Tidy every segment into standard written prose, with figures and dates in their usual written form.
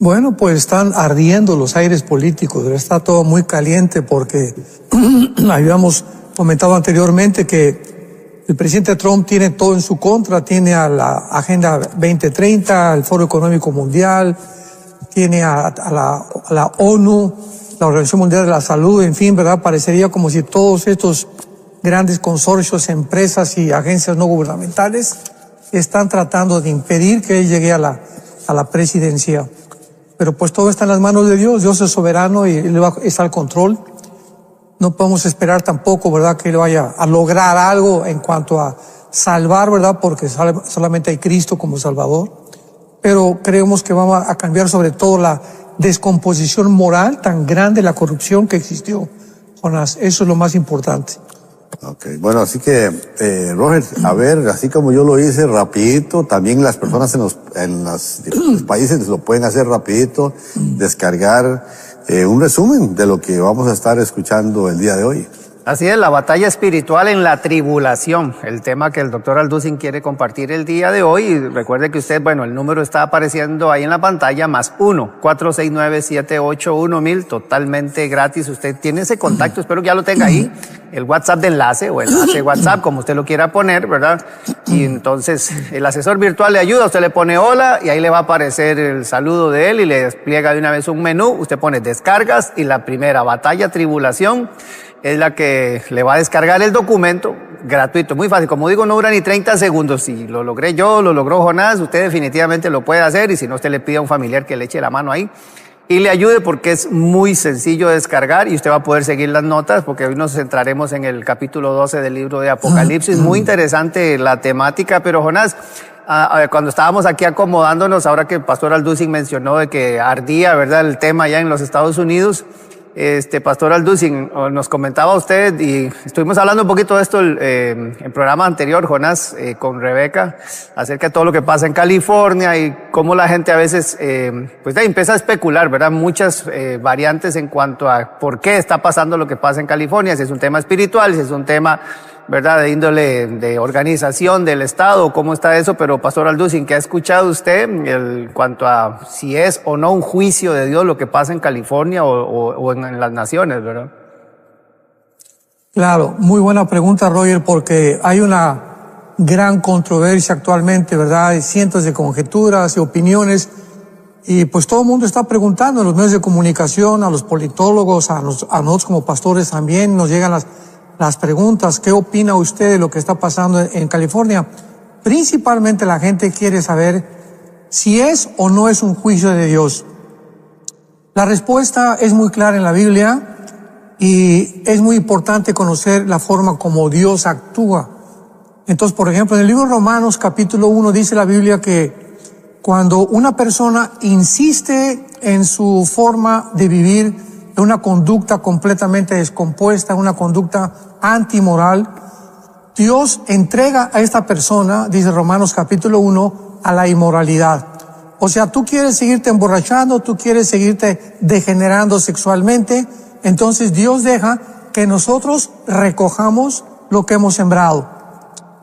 Bueno, pues están ardiendo los aires políticos, está todo muy caliente porque habíamos comentado anteriormente que el presidente Trump tiene todo en su contra, tiene a la Agenda 2030, al Foro Económico Mundial, tiene a la ONU, la Organización Mundial de la Salud, en fin, ¿verdad? Parecería como si todos estos grandes consorcios, empresas y agencias no gubernamentales están tratando de impedir que él llegue a la presidencia. Pero pues todo está en las manos de Dios. Dios es soberano y Él está al control. No podemos esperar tampoco, ¿verdad?, que Él vaya a lograr algo en cuanto a salvar, ¿verdad?, porque solamente hay Cristo como Salvador. Pero creemos que vamos a cambiar sobre todo la descomposición moral tan grande, la corrupción que existió, Jonás. Eso es lo más importante. Okay. Bueno, así que, Roger, a ver, así como yo lo hice rapidito, también las personas en los países lo pueden hacer rapidito, descargar un resumen de lo que vamos a estar escuchando el día de hoy. Así es, la batalla espiritual en la tribulación, el tema que el doctor Alducin quiere compartir el día de hoy. Y recuerde que usted, bueno, el número está apareciendo ahí en la pantalla, +1 469-781-1000, totalmente gratis. Usted tiene ese contacto, espero que ya lo tenga ahí, el WhatsApp de enlace o enlace WhatsApp, como usted lo quiera poner, ¿verdad? Y entonces el asesor virtual le ayuda, usted le pone hola y ahí le va a aparecer el saludo de él y le despliega de una vez un menú. Usted pone descargas y la primera, batalla tribulación, es la que le va a descargar el documento gratuito, muy fácil. Como digo, no dura ni 30 segundos. Si lo logré yo, lo logró Jonás, usted definitivamente lo puede hacer, y si no, usted le pide a un familiar que le eche la mano ahí y le ayude, porque es muy sencillo de descargar y usted va a poder seguir las notas, porque hoy nos centraremos en el capítulo 12 del libro de Apocalipsis. Muy interesante la temática, pero Jonás, cuando estábamos aquí acomodándonos, ahora que el pastor Alducin mencionó de que ardía, ¿verdad?, el tema ya en los Estados Unidos, pastor Alducin, nos comentaba usted, y estuvimos hablando un poquito de esto en el programa anterior, Jonás, con Rebeca, acerca de todo lo que pasa en California y cómo la gente a veces pues empieza a especular, ¿verdad? Muchas variantes en cuanto a por qué está pasando lo que pasa en California, si es un tema espiritual, si es un tema, ¿verdad?, de índole de organización del Estado, cómo está eso. Pero pastor Alducin, ¿qué ha escuchado usted en cuanto a si es o no un juicio de Dios lo que pasa en California o en las naciones, verdad? Claro, muy buena pregunta, Roger, porque hay una gran controversia actualmente, ¿verdad? Hay cientos de conjeturas y opiniones, y pues todo el mundo está preguntando en los medios de comunicación, a los politólogos, a nosotros como pastores también nos llegan las preguntas. ¿Qué opina usted de lo que está pasando en California? Principalmente la gente quiere saber si es o no es un juicio de Dios. La respuesta es muy clara en la Biblia, y es muy importante conocer la forma como Dios actúa. Entonces, por ejemplo, en el libro de Romanos, capítulo 1, dice la Biblia que cuando una persona insiste en su forma de vivir, en una conducta completamente descompuesta, una conducta antimoral, Dios entrega a esta persona, dice Romanos capítulo 1, a la inmoralidad. O sea, tú quieres seguirte emborrachando, tú quieres seguirte degenerando sexualmente, entonces Dios deja que nosotros recojamos lo que hemos sembrado.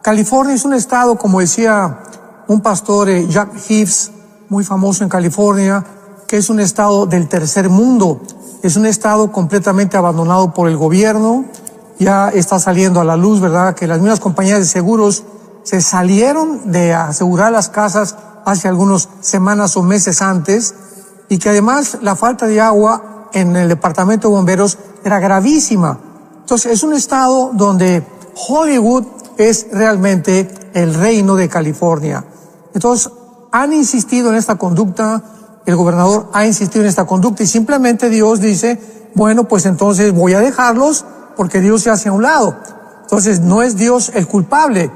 California es un estado, como decía un pastor, Jack Hibbs, muy famoso en California, que es un estado del tercer mundo. Es un estado completamente abandonado por el gobierno. Ya está saliendo a la luz, ¿verdad?, que las mismas compañías de seguros se salieron de asegurar las casas hace algunas semanas o meses antes, y que además la falta de agua en el departamento de bomberos era gravísima. Entonces es un estado donde Hollywood es realmente el reino de California. Entonces han insistido en esta conducta, el gobernador ha insistido en esta conducta, y simplemente Dios dice, bueno, pues entonces voy a dejarlos porque Dios se hace a un lado. Entonces no es Dios el culpable.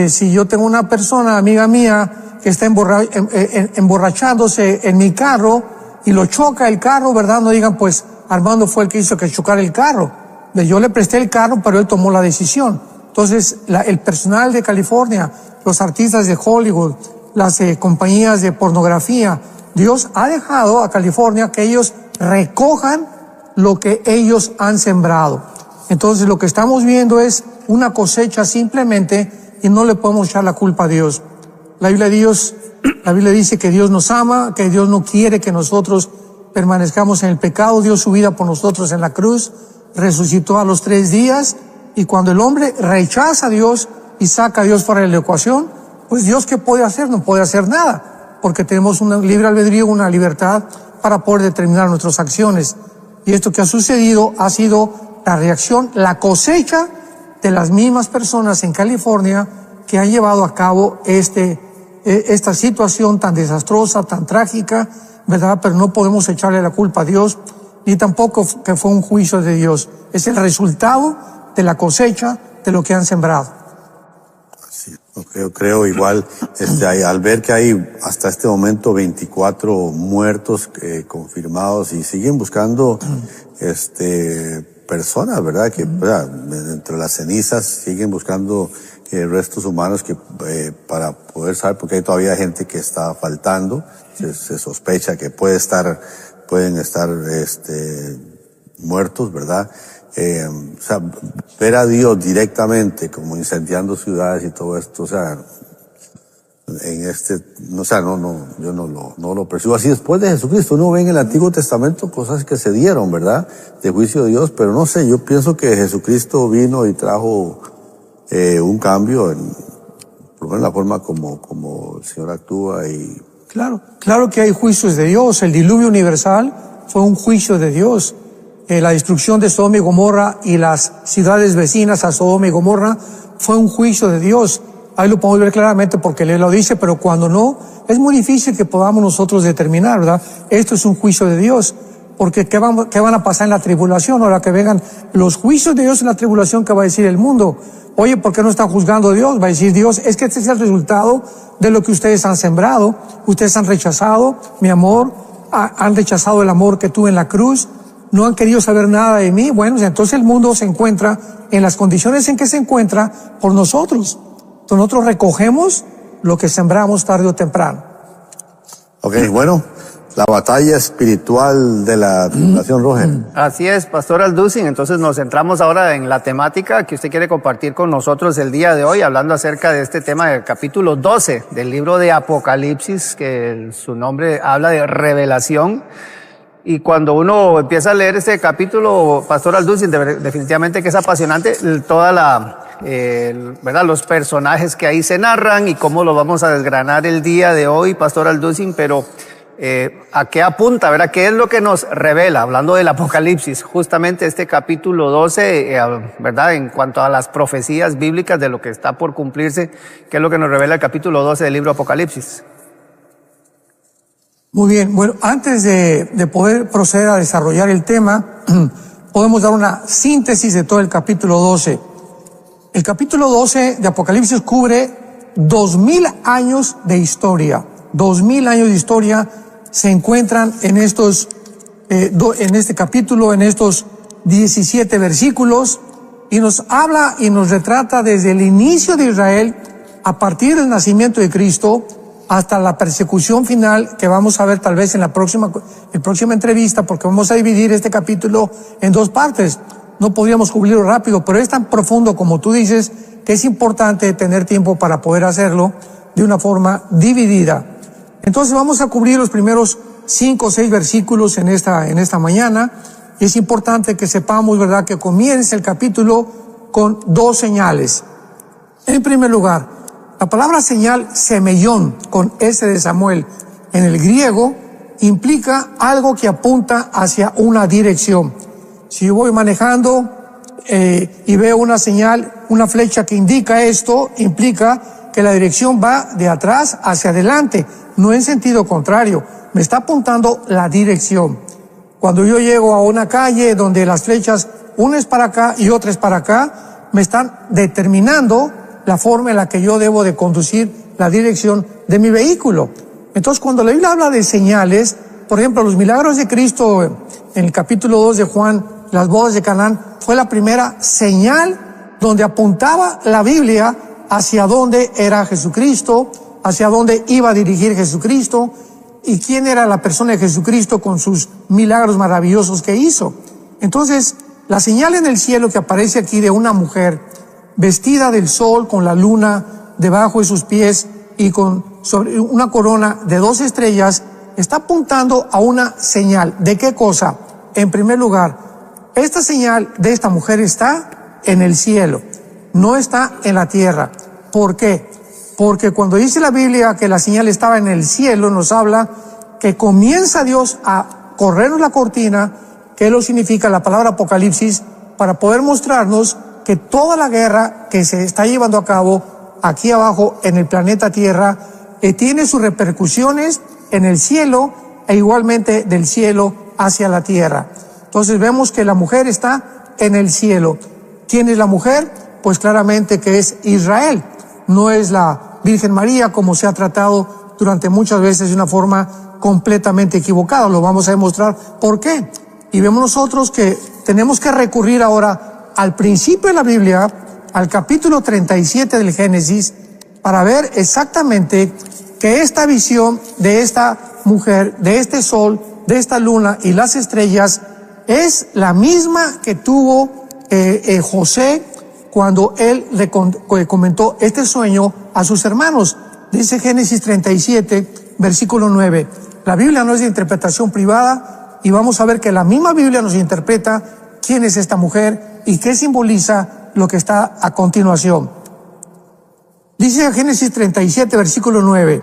Si yo tengo una persona, amiga mía, que está emborrachándose en mi carro y lo choca el carro, ¿verdad? No digan, pues Armando fue el que hizo que chocara el carro. Yo le presté el carro, pero él tomó la decisión. Entonces el personal de California, los artistas de Hollywood, las compañías de pornografía, Dios ha dejado a California que ellos recojan lo que ellos han sembrado. Entonces lo que estamos viendo es una cosecha simplemente, y no le podemos echar la culpa a Dios. La Biblia de Dios La Biblia dice que Dios nos ama, que Dios no quiere que nosotros permanezcamos en el pecado. Dio su vida por nosotros en la cruz, resucitó a los 3 días, y cuando el hombre rechaza a Dios y saca a Dios fuera de la ecuación, pues Dios, ¿qué puede hacer? No puede hacer nada, porque tenemos un libre albedrío, una libertad para poder determinar nuestras acciones. Y esto que ha sucedido ha sido la reacción, la cosecha de las mismas personas en California que han llevado a cabo esta situación tan desastrosa, tan trágica, ¿verdad? Pero no podemos echarle la culpa a Dios, ni tampoco que fue un juicio de Dios. Es el resultado de la cosecha de lo que han sembrado. Sí, yo creo igual, al ver que hay hasta este momento 24 muertos confirmados y siguen buscando personas, ¿verdad? Que entre las cenizas siguen buscando restos humanos que para poder saber, porque hay todavía gente que está faltando. Se sospecha que pueden estar muertos, ver a Dios directamente como incendiando ciudades y todo esto, yo no lo percibo así. Después de Jesucristo, uno ve en el Antiguo Testamento cosas que se dieron, ¿verdad? De juicio de Dios, pero no sé, yo pienso que Jesucristo vino y trajo un cambio por lo menos la forma como el Señor actúa y... Claro que hay juicios de Dios. El diluvio universal fue un juicio de Dios. La destrucción de Sodoma y Gomorra y las ciudades vecinas a Sodoma y Gomorra fue un juicio de Dios. Ahí lo podemos ver claramente porque Él lo dice, pero cuando no, es muy difícil que podamos nosotros determinar, ¿verdad? Esto es un juicio de Dios. Porque ¿qué van a pasar en la tribulación? Ahora que vengan los juicios de Dios en la tribulación, ¿qué va a decir el mundo? Oye, ¿por qué no están juzgando a Dios? Va a decir Dios, es que este es el resultado de lo que ustedes han sembrado. Ustedes han rechazado mi amor, han rechazado el amor que tuve en la cruz, no han querido saber nada de mí. Bueno, entonces el mundo se encuentra en las condiciones en que se encuentra por nosotros. Entonces nosotros recogemos lo que sembramos tarde o temprano. Ok, bueno. La batalla espiritual de la tribulación, Roger. Así es, Pastor Alducin. Entonces nos centramos ahora en la temática que usted quiere compartir con nosotros el día de hoy, hablando acerca de este tema del capítulo 12 del libro de Apocalipsis, que su nombre habla de revelación. Y cuando uno empieza a leer este capítulo, Pastor Alducin, definitivamente que es apasionante toda ¿verdad? Los personajes que ahí se narran y cómo lo vamos a desgranar el día de hoy, Pastor Alducin, pero ¿a qué apunta? ¿Verdad? ¿Qué es lo que nos revela? Hablando del Apocalipsis, justamente este capítulo 12, ¿verdad? En cuanto a las profecías bíblicas de lo que está por cumplirse, ¿qué es lo que nos revela el capítulo 12 del libro Apocalipsis? Muy bien, bueno, antes de poder proceder a desarrollar el tema, podemos dar una síntesis de todo el capítulo 12. El capítulo 12 de Apocalipsis cubre 2000 años de historia. 2000 años de historia se encuentran en en este capítulo, en estos 17 versículos, y nos habla y nos retrata desde el inicio de Israel, a partir del nacimiento de Cristo, hasta la persecución final, que vamos a ver tal vez en la próxima entrevista, porque vamos a dividir este capítulo en 2 partes. No podríamos cubrirlo rápido, pero es tan profundo como tú dices, que es importante tener tiempo para poder hacerlo de una forma dividida. Entonces vamos a cubrir los primeros 5 o 6 versículos en esta mañana, y es importante que sepamos, ¿verdad?, que comienza el capítulo con 2 señales. En primer lugar, la palabra señal, semellón, con S de Samuel, en el griego, implica algo que apunta hacia una dirección. Si yo voy manejando y veo una señal, una flecha que indica esto, implica que la dirección va de atrás hacia adelante, no en sentido contrario, me está apuntando la dirección. Cuando yo llego a una calle donde las flechas, una es para acá y otra es para acá, me están determinando la forma en la que yo debo de conducir la dirección de mi vehículo. Entonces, cuando la Biblia habla de señales, por ejemplo, los milagros de Cristo en el capítulo 2 de Juan, las bodas de Canaán, fue la primera señal donde apuntaba la Biblia hacia dónde era Jesucristo, hacia dónde iba a dirigir Jesucristo y quién era la persona de Jesucristo con sus milagros maravillosos que hizo. Entonces, la señal en el cielo que aparece aquí de una mujer vestida del sol con la luna debajo de sus pies y con sobre una corona de 2 estrellas, está apuntando a una señal. ¿De qué cosa? En primer lugar, esta señal de esta mujer está en el cielo, no está en la tierra. ¿Por qué? Porque cuando dice la Biblia que la señal estaba en el cielo, nos habla que comienza Dios a corrernos la cortina, que lo significa la palabra Apocalipsis, para poder mostrarnos que toda la guerra que se está llevando a cabo aquí abajo en el planeta Tierra tiene sus repercusiones en el cielo e igualmente del cielo hacia la tierra. Entonces vemos que la mujer está en el cielo. ¿Quién es la mujer? Pues claramente que es Israel. No es la Virgen María como se ha tratado durante muchas veces de una forma completamente equivocada. Lo vamos a demostrar por qué. Y vemos nosotros que tenemos que recurrir ahora al principio de la Biblia, al capítulo 37 del Génesis, para ver exactamente que esta visión de esta mujer, de este sol, de esta luna y las estrellas es la misma que tuvo José cuando él le comentó este sueño a sus hermanos. Dice Génesis 37, versículo 9. La Biblia no es de interpretación privada y vamos a ver que la misma Biblia nos interpreta quién es esta mujer y qué simboliza lo que está a continuación. Dice Génesis 37, versículo 9.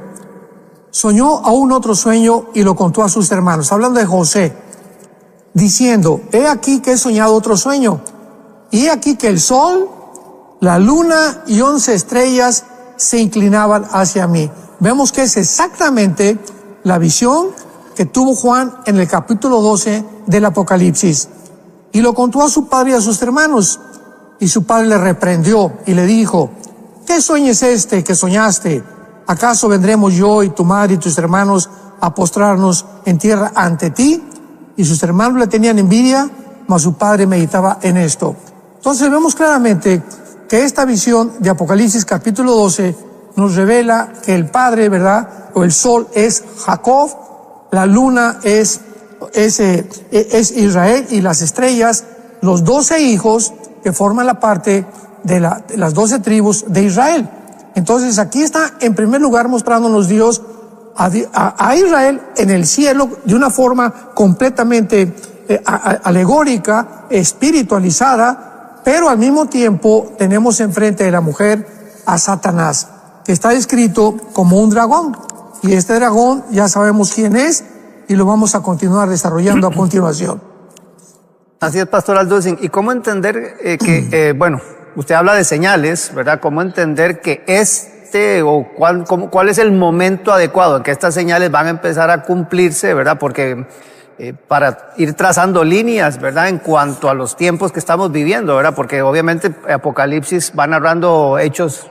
Soñó aún otro sueño y lo contó a sus hermanos, hablando de José, diciendo, he aquí que he soñado otro sueño, y he aquí que el sol, la luna y 11 estrellas se inclinaban hacia mí. Vemos que es exactamente la visión que tuvo Juan en el capítulo 12 del Apocalipsis. Y lo contó a su padre y a sus hermanos, y su padre le reprendió y le dijo, ¿qué sueño es este que soñaste? ¿Acaso vendremos yo y tu madre y tus hermanos a postrarnos en tierra ante ti? Y sus hermanos le tenían envidia, mas su padre meditaba en esto. Entonces vemos claramente que esta visión de Apocalipsis capítulo 12 nos revela que el padre, ¿verdad? O el sol es Jacob, la luna es Israel y las estrellas, los 12 hijos que forman la parte de las 12 tribus de Israel. Entonces aquí está en primer lugar mostrándonos Dios a Israel en el cielo de una forma completamente alegórica, espiritualizada, pero al mismo tiempo tenemos enfrente de la mujer a Satanás, que está descrito como un dragón. Y este dragón ya sabemos quién es y lo vamos a continuar desarrollando a continuación. Así es, Pastor Alducin. ¿Y cómo entender bueno, usted habla de señales, ¿verdad? ¿Cómo entender que cuál es el momento adecuado en que estas señales van a empezar a cumplirse, ¿verdad? Porque para ir trazando líneas, ¿verdad? En cuanto a los tiempos que estamos viviendo, ¿verdad? Porque obviamente Apocalipsis va narrando hechos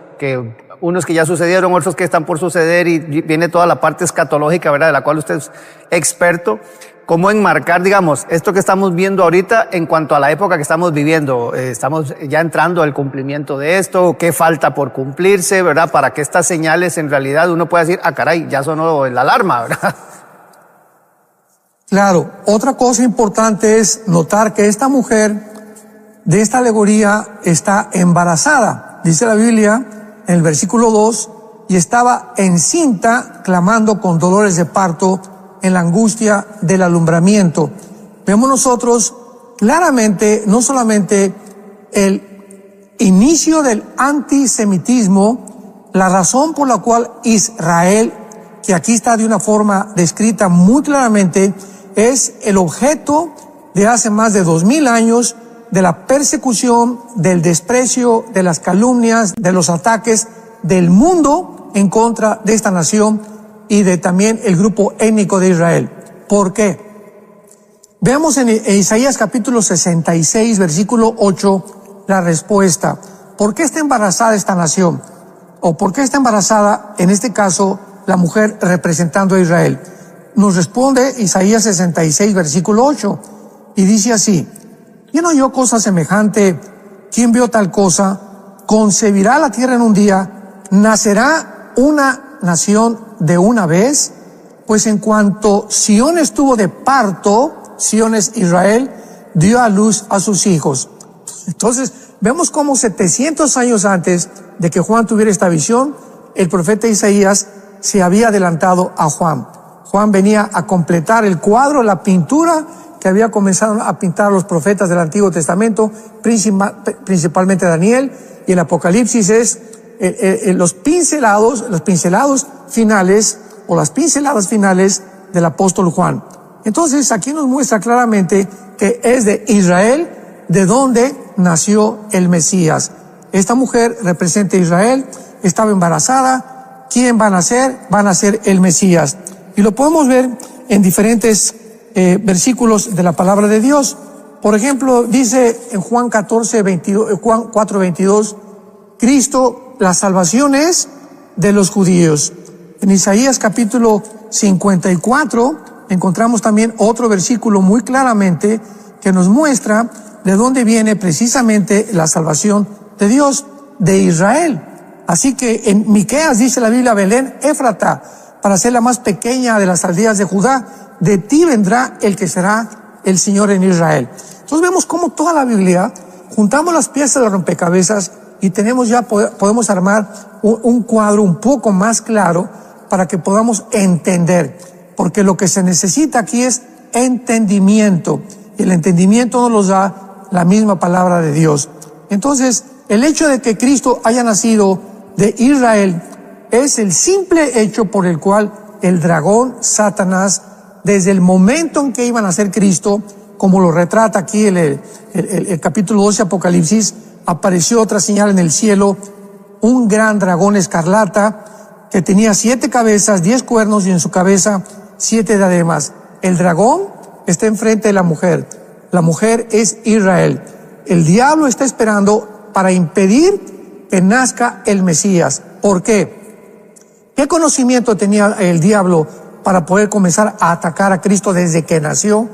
unos que ya sucedieron, otros que están por suceder y viene toda la parte escatológica, ¿verdad? De la cual usted es experto. ¿Cómo enmarcar, digamos, esto que estamos viendo ahorita en cuanto a la época que estamos viviendo? Estamos ya entrando al cumplimiento de esto, ¿qué falta por cumplirse, verdad? Para que estas señales en realidad uno pueda decir, ah, caray, ya sonó la alarma, ¿verdad? Claro, otra cosa importante es notar que esta mujer de esta alegoría está embarazada. Dice la Biblia en el versículo 2, y estaba encinta clamando con dolores de parto en la angustia del alumbramiento. Vemos nosotros claramente no solamente el inicio del antisemitismo, la razón por la cual Israel, que aquí está de una forma descrita muy claramente, es el objeto de hace más de 2000 años de la persecución, del desprecio, de las calumnias, de los ataques del mundo en contra de esta nación y de también el grupo étnico de Israel. ¿Por qué? Veamos en Isaías capítulo 66, versículo 8, la respuesta. ¿Por qué está embarazada esta nación? ¿O por qué está embarazada, en este caso, la mujer representando a Israel? Nos responde Isaías 66, versículo 8, y dice así, ¿quién oyó cosa semejante? ¿Quién vio tal cosa? ¿Concebirá la tierra en un día? ¿Nacerá una nación de una vez? Pues en cuanto Sión estuvo de parto, Sión es Israel, dio a luz a sus hijos. Entonces, vemos cómo 700 años antes de que Juan tuviera esta visión, el profeta Isaías se había adelantado a Juan. Juan venía a completar el cuadro, la pintura que había comenzado a pintar los profetas del Antiguo Testamento, principalmente Daniel, y el Apocalipsis es los pincelados finales, o las pinceladas finales del apóstol Juan. Entonces aquí nos muestra claramente que es de Israel de donde nació el Mesías. Esta mujer representa a Israel, estaba embarazada. ¿Quién va a nacer? Va a nacer el Mesías. Y lo podemos ver en diferentes versículos de la palabra de Dios. Por ejemplo, dice en Juan 4:22, Cristo, la salvación es de los judíos. En Isaías capítulo 54 encontramos también otro versículo muy claramente que nos muestra de dónde viene precisamente la salvación de Dios, de Israel. Así que en Miqueas dice la Biblia, Belén Éfrata, para ser la más pequeña de las aldeas de Judá, de ti vendrá el que será el Señor en Israel. Entonces vemos cómo toda la Biblia, juntamos las piezas de rompecabezas y podemos armar un cuadro un poco más claro para que podamos entender. Porque lo que se necesita aquí es entendimiento. Y el entendimiento nos lo da la misma palabra de Dios. Entonces, el hecho de que Cristo haya nacido de Israel es el simple hecho por el cual el dragón, Satanás, desde el momento en que iba a nacer Cristo, como lo retrata aquí el capítulo 12 Apocalipsis, apareció otra señal en el cielo, un gran dragón escarlata que tenía 7 cabezas, 10 cuernos y en su cabeza 7 diademas. El dragón está enfrente de la mujer. La mujer es Israel. El diablo está esperando para impedir que nazca el Mesías. ¿Por qué? ¿Qué conocimiento tenía el diablo para poder comenzar a atacar a Cristo desde que nació?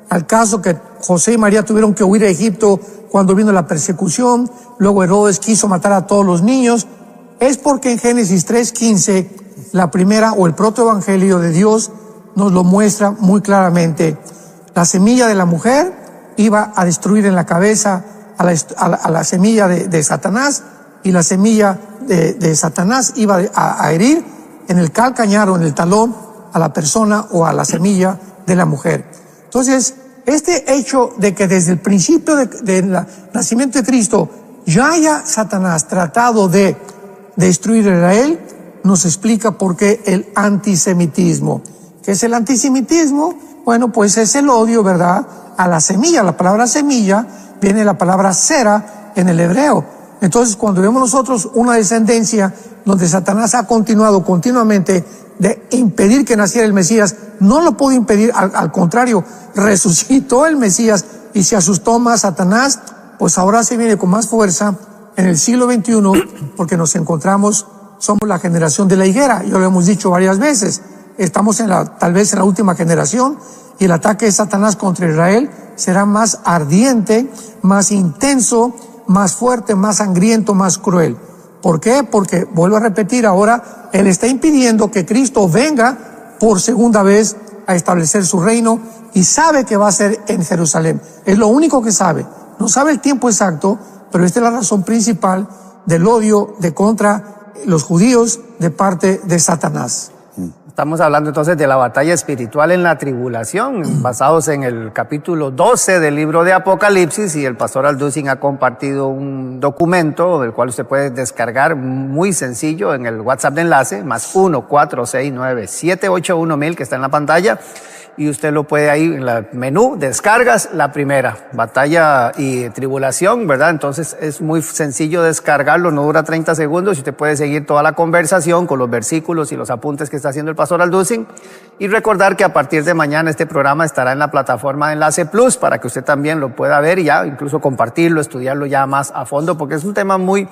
Al caso que José y María tuvieron que huir a Egipto cuando vino la persecución, luego Herodes quiso matar a todos los niños, es porque en Génesis 3:15, la primera o el protoevangelio de Dios nos lo muestra muy claramente. La semilla de la mujer iba a destruir en la cabeza a la semilla de Satanás, y la semilla de Satanás iba a herir en el calcañar o en el talón a la persona o a la semilla de la mujer. Entonces, este hecho de que desde el principio del nacimiento de Cristo ya haya Satanás tratado de destruir a Israel, nos explica por qué el antisemitismo. ¿Qué es el antisemitismo? Bueno, pues es el odio, ¿verdad?, a la semilla. La palabra semilla viene de la palabra cera en el hebreo. Entonces, cuando vemos nosotros una descendencia donde Satanás ha continuado continuamente de impedir que naciera el Mesías, no lo pudo impedir, al contrario, resucitó el Mesías y se asustó más Satanás, pues ahora se viene con más fuerza en el siglo XXI, porque somos la generación de la higuera, ya lo hemos dicho varias veces, estamos tal vez en la última generación, y el ataque de Satanás contra Israel será más ardiente, más intenso, más fuerte, más sangriento, más cruel. ¿Por qué? Porque, vuelvo a repetir, ahora Él está impidiendo que Cristo venga por segunda vez a establecer su reino, y sabe que va a ser en Jerusalén. Es lo único que sabe. No sabe el tiempo exacto, pero esta es la razón principal del odio contra los judíos de parte de Satanás. Estamos hablando entonces de la batalla espiritual en la tribulación, basados en el capítulo 12 del libro de Apocalipsis, y el pastor Alducin ha compartido un documento del cual usted puede descargar muy sencillo en el WhatsApp de enlace, +1 469 781 1000, que está en la pantalla, y usted lo puede ahí en el menú, descargas la primera, batalla y tribulación, ¿verdad? Entonces es muy sencillo descargarlo, no dura 30 segundos y usted puede seguir toda la conversación con los versículos y los apuntes que está haciendo el pastor Alducin. Y recordar que a partir de mañana este programa estará en la plataforma Enlace Plus para que usted también lo pueda ver y ya incluso compartirlo, estudiarlo ya más a fondo, porque es un tema muy,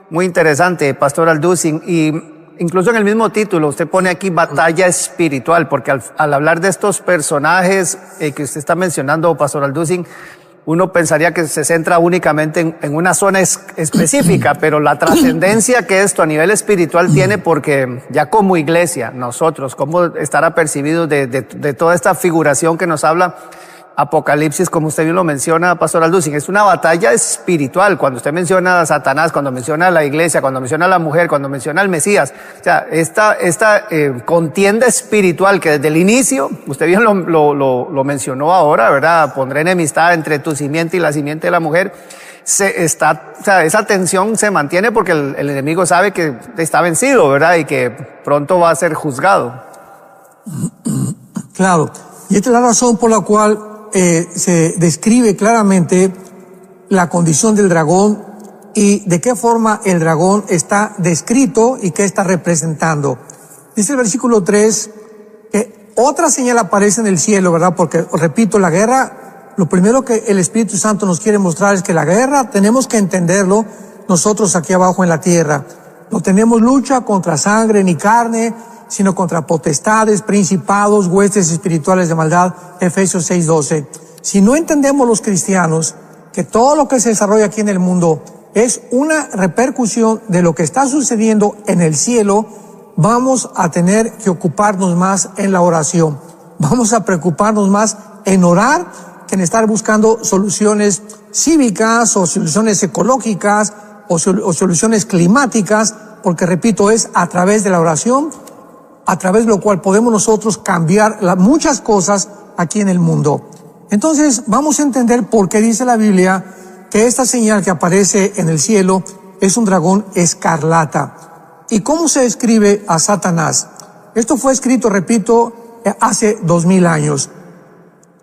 muy interesante, pastor Alducin. Y incluso en el mismo título usted pone aquí batalla espiritual, porque al hablar de estos personajes que usted está mencionando, pastor Alducin, uno pensaría que se centra únicamente en una zona específica, pero la trascendencia que esto a nivel espiritual tiene, porque ya como iglesia, nosotros, cómo estará percibido de toda esta figuración que nos habla Apocalipsis, como usted bien lo menciona, Pastor Alducin, es una batalla espiritual. Cuando usted menciona a Satanás, cuando menciona a la iglesia, cuando menciona a la mujer, cuando menciona al Mesías, o sea, esta contienda espiritual que desde el inicio, usted bien lo mencionó ahora, ¿verdad? Pondré enemistad entre tu simiente y la simiente de la mujer. O sea, esa tensión se mantiene porque el enemigo sabe que está vencido, ¿verdad? Y que pronto va a ser juzgado. Claro. Y esta es la razón por la cual se describe claramente la condición del dragón y de qué forma el dragón está descrito y qué está representando. Dice el versículo 3 que otra señal aparece en el cielo, ¿verdad? Porque, repito, la guerra, lo primero que el Espíritu Santo nos quiere mostrar es que la guerra tenemos que entenderlo nosotros aquí abajo en la tierra. No tenemos lucha contra sangre ni carne, sino contra potestades, principados, huestes espirituales de maldad, Efesios 6:12. Si no entendemos los cristianos que todo lo que se desarrolla aquí en el mundo es una repercusión de lo que está sucediendo en el cielo, vamos a tener que ocuparnos más en la oración. Vamos a preocuparnos más en orar que en estar buscando soluciones cívicas o soluciones ecológicas o soluciones climáticas, porque repito, es a través de la oración a través de lo cual podemos nosotros cambiar muchas cosas aquí en el mundo. Entonces, vamos a entender por qué dice la Biblia que esta señal que aparece en el cielo es un dragón escarlata. ¿Y cómo se describe a Satanás? Esto fue escrito, repito, hace 2000 años.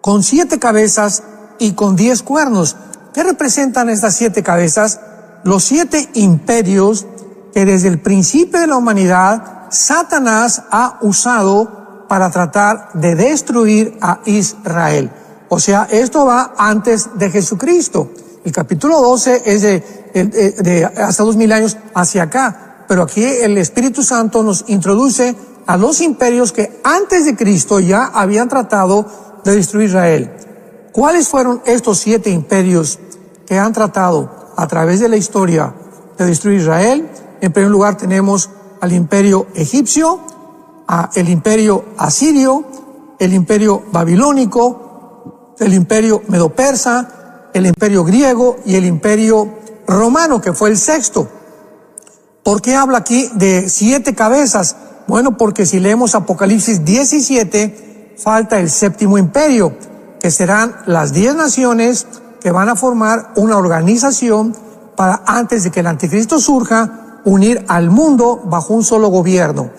Con 7 cabezas y con 10 cuernos. ¿Qué representan estas 7 cabezas? Los 7 imperios que desde el principio de la humanidad Satanás ha usado para tratar de destruir a Israel. O sea, esto va antes de Jesucristo. El capítulo 12 es de hasta 2000 años hacia acá. Pero aquí el Espíritu Santo nos introduce a los imperios que antes de Cristo ya habían tratado de destruir Israel. ¿Cuáles fueron estos 7 imperios que han tratado a través de la historia de destruir Israel? En primer lugar tenemos al imperio egipcio, el imperio asirio, el imperio babilónico, el imperio medo-persa, el imperio griego y el imperio romano, que fue el 6º. ¿Por qué habla aquí de 7 cabezas? Bueno, porque si leemos Apocalipsis 17, falta el 7º imperio, que serán las 10 naciones que van a formar una organización para, antes de que el anticristo surja, unir al mundo bajo un solo gobierno.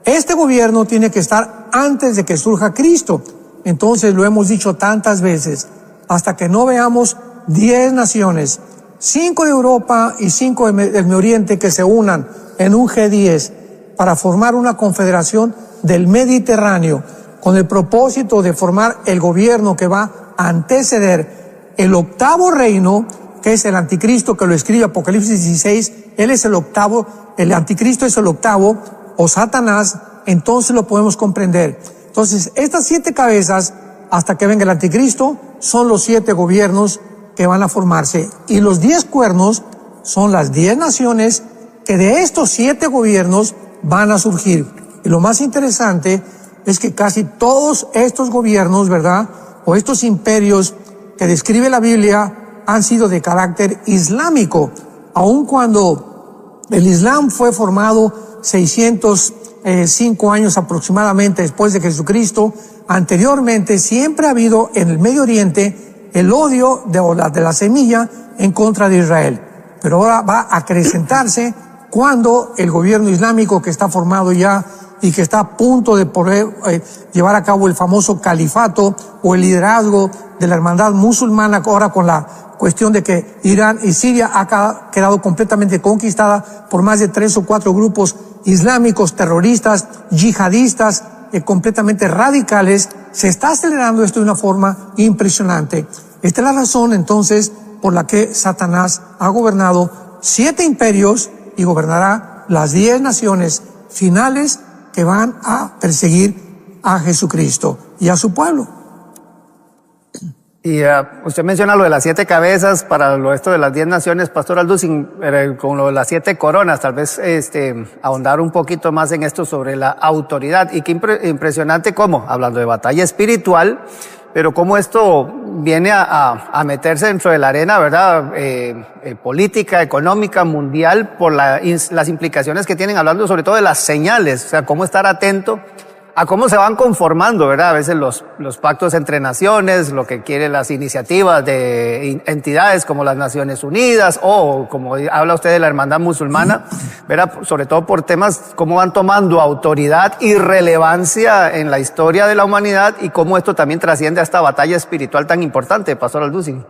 Este gobierno tiene que estar antes de que surja Cristo. Entonces, lo hemos dicho tantas veces, hasta que no veamos 10 naciones, 5 de Europa y 5 del Medio Oriente, que se unan en un G10 para formar una confederación del Mediterráneo, con el propósito de formar el gobierno que va a anteceder el 8º reino, que es el anticristo, que lo escribe Apocalipsis 16, él es el 8º, el anticristo es el 8º, o Satanás, entonces lo podemos comprender. Entonces, estas 7 cabezas, hasta que venga el anticristo, son los 7 gobiernos que van a formarse. Y los 10 cuernos son las 10 naciones que de estos 7 gobiernos van a surgir. Y lo más interesante es que casi todos estos gobiernos, ¿verdad?, o estos imperios que describe la Biblia, han sido de carácter islámico, aun cuando el Islam fue formado 605 años aproximadamente después de Jesucristo. Anteriormente siempre ha habido en el Medio Oriente el odio de la semilla en contra de Israel, pero ahora va a acrecentarse cuando el gobierno islámico, que está formado ya y que está a punto de poder llevar a cabo el famoso califato o el liderazgo de la hermandad musulmana, ahora con la cuestión de que Irán y Siria ha quedado completamente conquistada por más de 3 o 4 grupos islámicos, terroristas, yihadistas, completamente radicales. Se está acelerando esto de una forma impresionante. Esta es la razón, entonces, por la que Satanás ha gobernado 7 imperios y gobernará las 10 naciones finales que van a perseguir a Jesucristo y a su pueblo. Y usted menciona lo de las 7 cabezas para esto de las 10 naciones, Pastor Alducin, con lo de las 7 coronas, tal vez ahondar un poquito más en esto sobre la autoridad. Y qué impresionante cómo, hablando de batalla espiritual, pero cómo esto viene a meterse dentro de la arena, ¿verdad? Política, económica, mundial, por las implicaciones que tienen, hablando sobre todo de las señales, o sea, cómo estar atento a cómo se van conformando, ¿verdad? A veces los pactos entre naciones, lo que quieren las iniciativas de entidades como las Naciones Unidas o como habla usted de la hermandad musulmana, ¿verdad? Sobre todo por temas cómo van tomando autoridad y relevancia en la historia de la humanidad y cómo esto también trasciende a esta batalla espiritual tan importante, Pastor Alducin.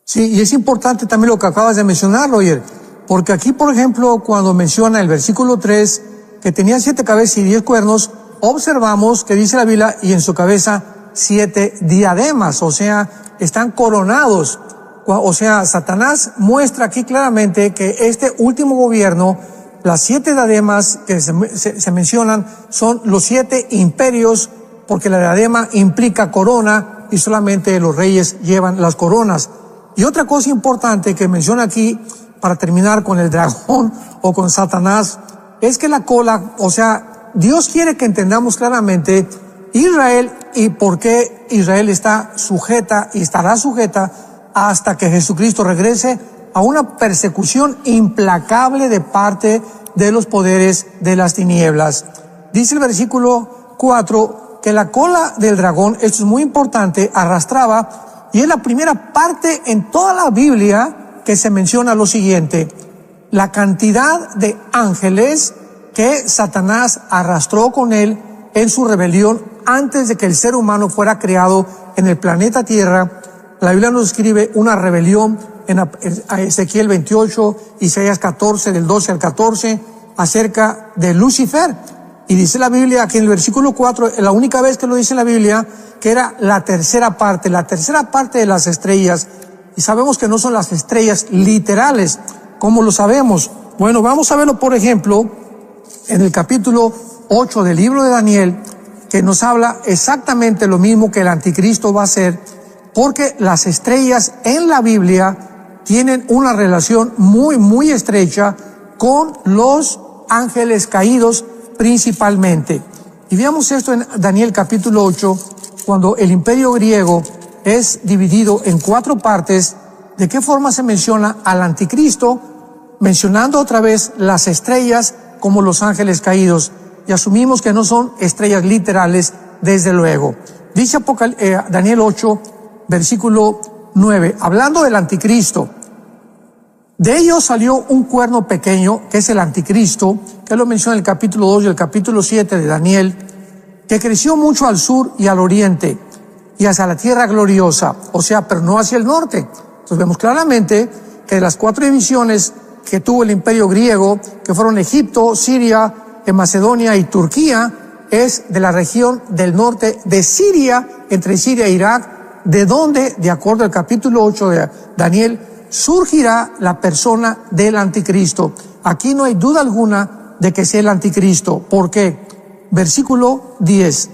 Sí, y es importante también lo que acabas de mencionar, Roger, porque aquí, por ejemplo, cuando menciona el versículo 3, que tenía 7 cabezas y 10 cuernos, observamos que dice la Biblia, y en su cabeza 7 diademas, o sea, están coronados. O sea, Satanás muestra aquí claramente que este último gobierno, las 7 diademas que se mencionan, son los 7 imperios, porque la diadema implica corona y solamente los reyes llevan las coronas. Y otra cosa importante que menciona aquí, para terminar con el dragón o con Satanás, es que la cola, o sea, Dios quiere que entendamos claramente Israel y por qué Israel está sujeta y estará sujeta hasta que Jesucristo regrese a una persecución implacable de parte de los poderes de las tinieblas. Dice el versículo 4 que la cola del dragón, esto es muy importante, arrastraba, y es la primera parte en toda la Biblia que se menciona lo siguiente: la cantidad de ángeles que Satanás arrastró con él en su rebelión antes de que el ser humano fuera creado en el planeta Tierra. La Biblia nos describe una rebelión en Ezequiel 28, Isaías 14, del 12 al 14, acerca de Lucifer. Y dice la Biblia aquí en el versículo 4, la única vez que lo dice la Biblia, que era la tercera parte de las estrellas. Y sabemos que no son las estrellas literales. ¿Cómo lo sabemos? Bueno, vamos a verlo, por ejemplo, en el capítulo 8 del libro de Daniel, que nos habla exactamente lo mismo que el anticristo va a hacer, porque las estrellas en la Biblia tienen una relación muy, muy estrecha con los ángeles caídos principalmente. Y veamos esto en Daniel capítulo 8, cuando el imperio griego es dividido en 4 partes. ¿De qué forma se menciona al anticristo? Mencionando otra vez las estrellas como los ángeles caídos. Y asumimos que no son estrellas literales, desde luego. Dice Daniel 8, versículo 9, hablando del anticristo: de ellos salió un cuerno pequeño, que es el anticristo, que lo menciona en el capítulo 2 y el capítulo 7 de Daniel, que creció mucho al sur y al oriente, y hacia la tierra gloriosa, o sea, pero no hacia el norte. Entonces vemos claramente que de las 4 divisiones que tuvo el imperio griego, que fueron Egipto, Siria, Macedonia y Turquía, es de la región del norte de Siria, entre Siria e Irak, de donde, de acuerdo al capítulo 8 de Daniel, surgirá la persona del anticristo. Aquí no hay duda alguna de que sea el anticristo. ¿Por qué? Versículo 10.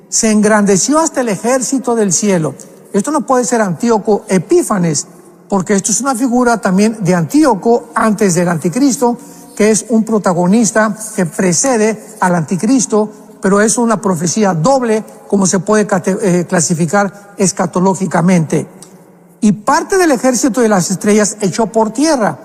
Se engrandeció hasta el ejército del cielo. Esto no puede ser Antíoco Epífanes, porque esto es una figura también de Antíoco antes del anticristo, que es un protagonista que precede al anticristo, pero es una profecía doble, como se puede clasificar escatológicamente. Y parte del ejército de las estrellas echó por tierra.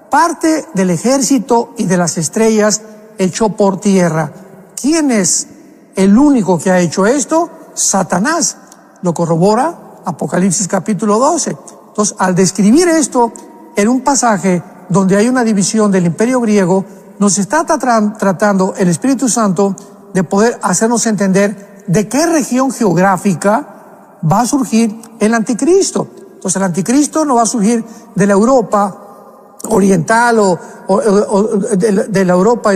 Parte del ejército y de las estrellas echó por tierra. ¿Quién es el único que ha hecho esto? Satanás. Lo corrobora Apocalipsis capítulo 12. Entonces, al describir esto en un pasaje donde hay una división del imperio griego, nos está tratando el Espíritu Santo de poder hacernos entender de qué región geográfica va a surgir el anticristo. Entonces, el anticristo no va a surgir de la Europa oriental o de la Europa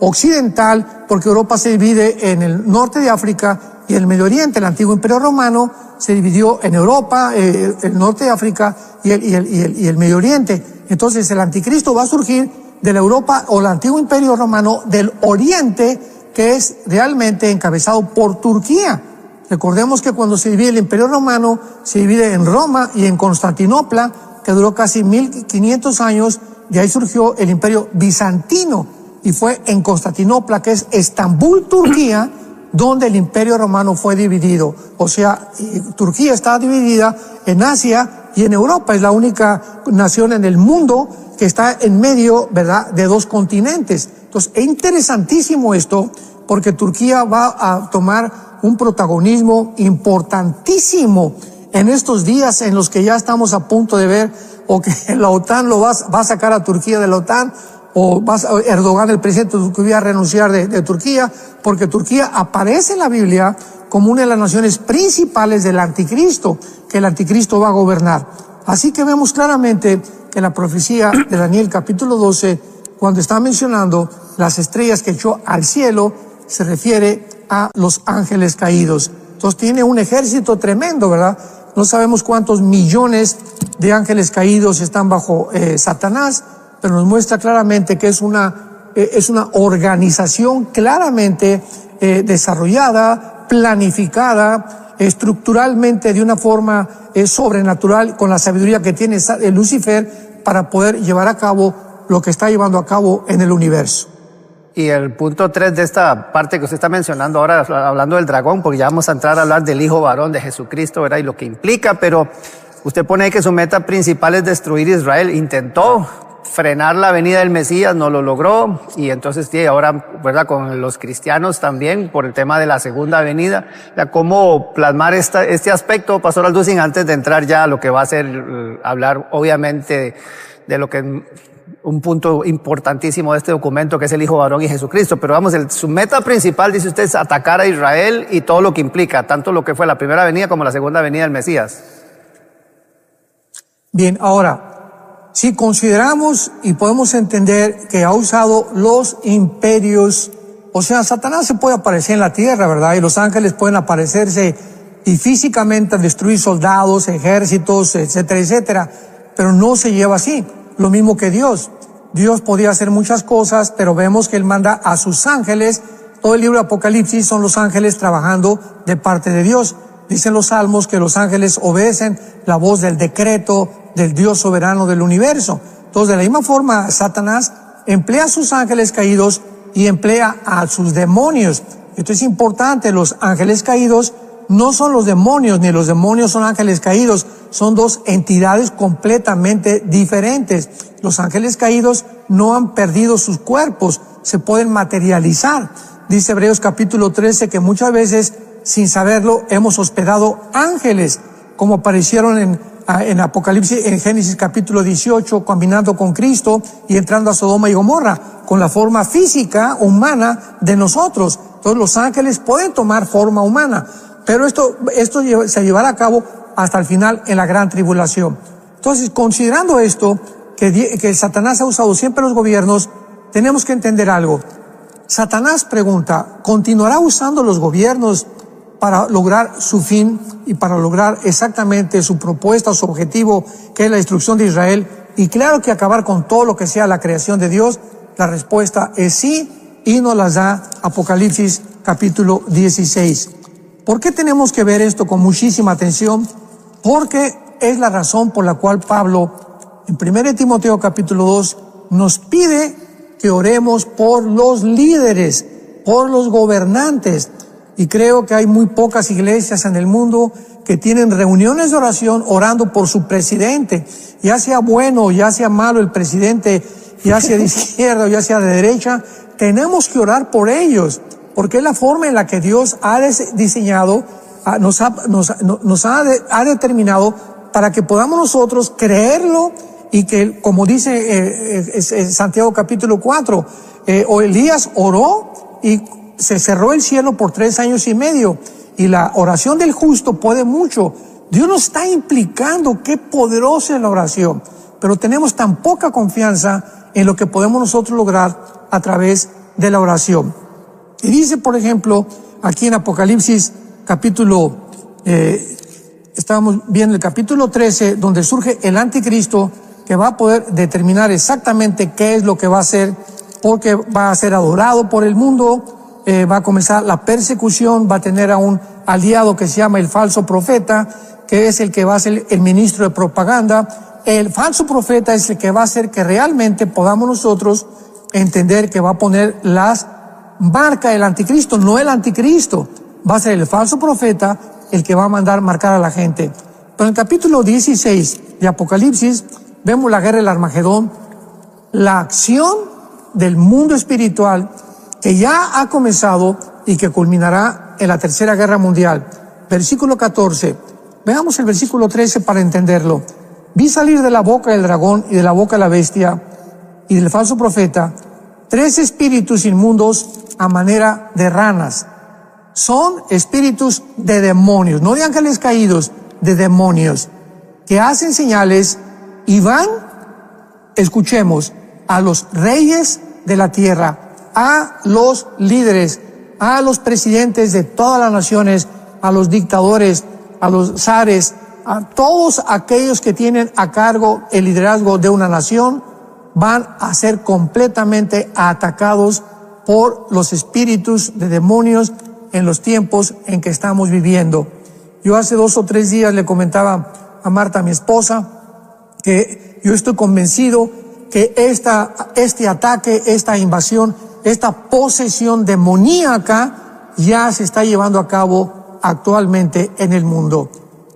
occidental, porque Europa se divide en el norte de África y el Medio Oriente. El antiguo imperio romano se dividió en Europa, el norte de África y el Medio Oriente. Entonces el anticristo va a surgir de la Europa o el antiguo imperio romano del Oriente, que es realmente encabezado por Turquía. Recordemos que cuando se divide el imperio romano, se divide en Roma y en Constantinopla, que duró casi 1500 años. De ahí surgió el imperio bizantino, y fue en Constantinopla, que es Estambul, Turquía, donde el Imperio Romano fue dividido. O sea, Turquía está dividida en Asia y en Europa. Es la única nación en el mundo que está en medio, ¿verdad?, de dos continentes. Entonces, es interesantísimo esto, porque Turquía va a tomar un protagonismo importantísimo en estos días en los que ya estamos a punto de ver o que la OTAN va a sacar a Turquía de la OTAN, o Erdogan, el presidente de Turquía, va a renunciar de Turquía, porque Turquía aparece en la Biblia como una de las naciones principales del anticristo, que el anticristo va a gobernar. Así que vemos claramente que la profecía de Daniel capítulo 12, cuando está mencionando las estrellas que echó al cielo, se refiere a los ángeles caídos. Entonces tiene un ejército tremendo, ¿verdad? No sabemos cuántos millones de ángeles caídos están bajo Satanás, pero nos muestra claramente que es una organización claramente desarrollada, planificada, estructuralmente de una forma sobrenatural, con la sabiduría que tiene Lucifer para poder llevar a cabo lo que está llevando a cabo en el universo. Y el punto 3 de esta parte que usted está mencionando ahora, hablando del dragón, porque ya vamos a entrar a hablar del Hijo Varón de Jesucristo, ¿verdad? Y lo que implica, pero usted pone ahí que su meta principal es destruir Israel. Intentó frenar la venida del Mesías, no lo logró, y entonces sí, ahora, ¿verdad?, con los cristianos también, por el tema de la segunda venida, cómo plasmar este aspecto, Pastor Alducin, antes de entrar ya a lo que va a ser hablar, obviamente, de lo que un punto importantísimo de este documento, que es el Hijo Varón y Jesucristo. Pero vamos, su meta principal, dice usted, es atacar a Israel y todo lo que implica, tanto lo que fue la primera venida como la segunda venida del Mesías. Bien, ahora, si consideramos y podemos entender que ha usado los imperios, o sea, Satanás se puede aparecer en la tierra, ¿verdad? Y los ángeles pueden aparecerse y físicamente destruir soldados, ejércitos, etcétera, etcétera, pero no se lleva así. Lo mismo que Dios. Dios podía hacer muchas cosas, pero vemos que Él manda a sus ángeles. Todo el libro de Apocalipsis son los ángeles trabajando de parte de Dios. Dicen los salmos que los ángeles obedecen la voz del decreto del Dios soberano del universo. Entonces, de la misma forma, Satanás emplea a sus ángeles caídos y emplea a sus demonios. Esto es importante, los ángeles caídos no son los demonios, ni los demonios son ángeles caídos, son dos entidades completamente diferentes. Los ángeles caídos no han perdido sus cuerpos, se pueden materializar. Dice Hebreos capítulo 13 que muchas veces, sin saberlo, hemos hospedado ángeles, como aparecieron en Apocalipsis, en Génesis capítulo 18, caminando con Cristo y entrando a Sodoma y Gomorra, con la forma física, humana de nosotros. Entonces los ángeles pueden tomar forma humana, pero esto se llevará a cabo hasta el final en la gran tribulación. Entonces, considerando esto, que Satanás ha usado siempre los gobiernos, tenemos que entender algo. Satanás pregunta, ¿continuará usando los gobiernos para lograr su fin y para lograr exactamente su propuesta, su objetivo, que es la destrucción de Israel? Y claro que acabar con todo lo que sea la creación de Dios. La respuesta es sí, y nos las da Apocalipsis capítulo 16. ¿Por qué tenemos que ver esto con muchísima atención? Porque es la razón por la cual Pablo, en 1 Timoteo capítulo 2, nos pide que oremos por los líderes, por los gobernantes. Y creo que hay muy pocas iglesias en el mundo que tienen reuniones de oración orando por su presidente. Ya sea bueno o ya sea malo el presidente, ya sea de izquierda o ya sea de derecha, tenemos que orar por ellos, porque es la forma en la que Dios ha diseñado, ha determinado para que podamos nosotros creerlo y que, como dice Santiago capítulo 4, Elías oró y se cerró el cielo por 3 años y medio, y la oración del justo puede mucho. Dios nos está implicando qué poderosa es la oración, pero tenemos tan poca confianza en lo que podemos nosotros lograr a través de la oración. Y dice, por ejemplo, aquí en Apocalipsis capítulo, estábamos viendo el capítulo 13, donde surge el anticristo, que va a poder determinar exactamente qué es lo que va a hacer, porque va a ser adorado por el mundo, va a comenzar la persecución, va a tener a un aliado que se llama el falso profeta, que es el que va a ser el ministro de propaganda. El falso profeta es el que va a hacer que realmente podamos nosotros entender que va a poner las marca el anticristo, no el anticristo. Va a ser el falso profeta el que va a mandar marcar a la gente. Pero en el capítulo 16 de Apocalipsis vemos la guerra del Armagedón, la acción del mundo espiritual que ya ha comenzado y que culminará en la Tercera Guerra Mundial. Versículo 14. Veamos el versículo 13 para entenderlo. Vi salir de la boca del dragón y de la boca de la bestia y del falso profeta 3 espíritus inmundos a manera de ranas. Son espíritus de demonios, no de ángeles caídos, de demonios, que hacen señales y van, escuchemos, a los reyes de la tierra, a los líderes, a los presidentes de todas las naciones, a los dictadores, a los zares, a todos aquellos que tienen a cargo el liderazgo de una nación, van a ser completamente atacados por los espíritus de demonios en los tiempos en que estamos viviendo. Yo hace 2 o 3 días le comentaba a Marta, mi esposa, que yo estoy convencido que este ataque, esta invasión, esta posesión demoníaca ya se está llevando a cabo actualmente en el mundo.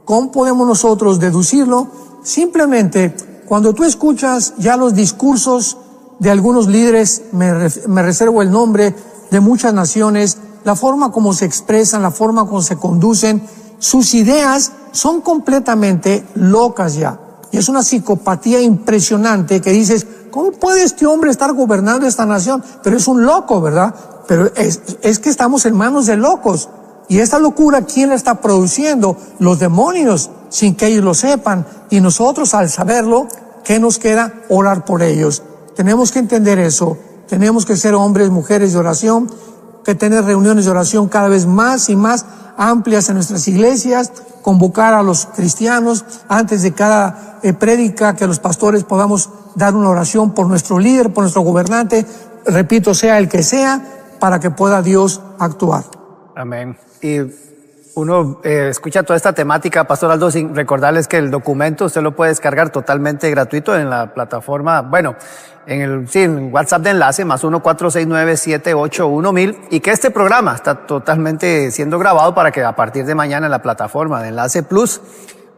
¿Cómo podemos nosotros deducirlo? Simplemente, cuando tú escuchas ya los discursos de algunos líderes, me reservo el nombre, de muchas naciones, la forma como se expresan, la forma como se conducen, sus ideas son completamente locas ya. Y es una psicopatía impresionante que dices, ¿cómo puede este hombre estar gobernando esta nación? Pero es un loco, ¿verdad? Pero es que estamos en manos de locos. Y esta locura, ¿quién la está produciendo? Los demonios, sin que ellos lo sepan. Y nosotros, al saberlo, ¿qué nos queda? Orar por ellos. Tenemos que entender eso. Tenemos que ser hombres, mujeres de oración, que tener reuniones de oración cada vez más y más amplias en nuestras iglesias, convocar a los cristianos antes de cada prédica, que los pastores podamos dar una oración por nuestro líder, por nuestro gobernante, repito, sea el que sea, para que pueda Dios actuar. Amén. Y uno escucha toda esta temática, Pastor Aldo, sin recordarles que el documento usted lo puede descargar totalmente gratuito en la plataforma, bueno, en WhatsApp de enlace, más 1-469-781000, y que este programa está totalmente siendo grabado para que a partir de mañana en la plataforma de Enlace Plus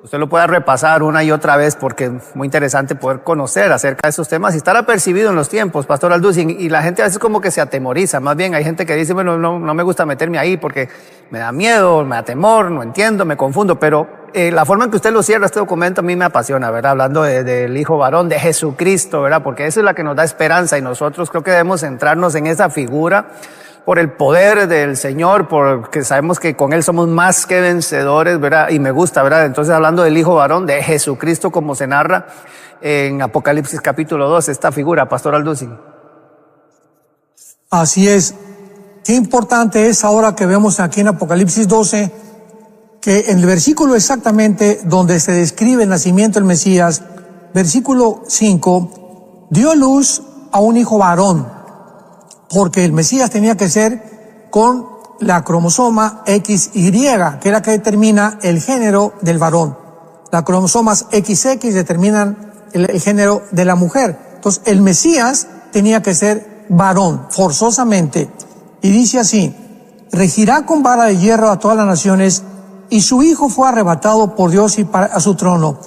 usted lo pueda repasar una y otra vez, porque es muy interesante poder conocer acerca de estos temas y estar apercibido en los tiempos, Pastor Alducin. Y la gente a veces como que se atemoriza. Más bien hay gente que dice, bueno, no me gusta meterme ahí porque me da miedo, me da temor, no entiendo, me confundo. Pero la forma en que usted lo cierra este documento a mí me apasiona, ¿verdad? Hablando del Hijo Varón, de Jesucristo, ¿verdad? Porque eso es la que nos da esperanza y nosotros creo que debemos centrarnos en esa figura por el poder del Señor, porque sabemos que con Él somos más que vencedores, ¿verdad? Y me gusta, ¿verdad? Entonces, hablando del Hijo Varón, de Jesucristo, como se narra en Apocalipsis capítulo 2, esta figura, Pastor Alducin. Así es. Qué importante es ahora que vemos aquí en Apocalipsis 12, que en el versículo exactamente donde se describe el nacimiento del Mesías, versículo 5, dio luz a un hijo varón, porque el Mesías tenía que ser con la cromosoma XY, que es la que determina el género del varón. Las cromosomas XX determinan el género de la mujer. Entonces, el Mesías tenía que ser varón, forzosamente. Y dice así, regirá con vara de hierro a todas las naciones, y su hijo fue arrebatado por Dios y a su trono.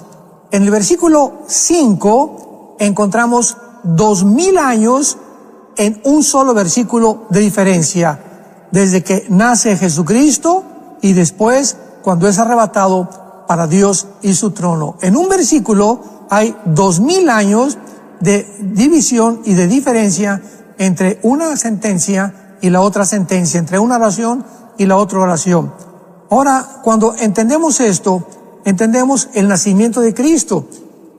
En el versículo 5 encontramos 2000 años en un solo versículo de diferencia, desde que nace Jesucristo y después cuando es arrebatado para Dios y su trono. En un versículo hay 2000 años de división y de diferencia entre una sentencia y la otra sentencia, entre una oración y la otra oración. Ahora, cuando entendemos esto, entendemos el nacimiento de Cristo,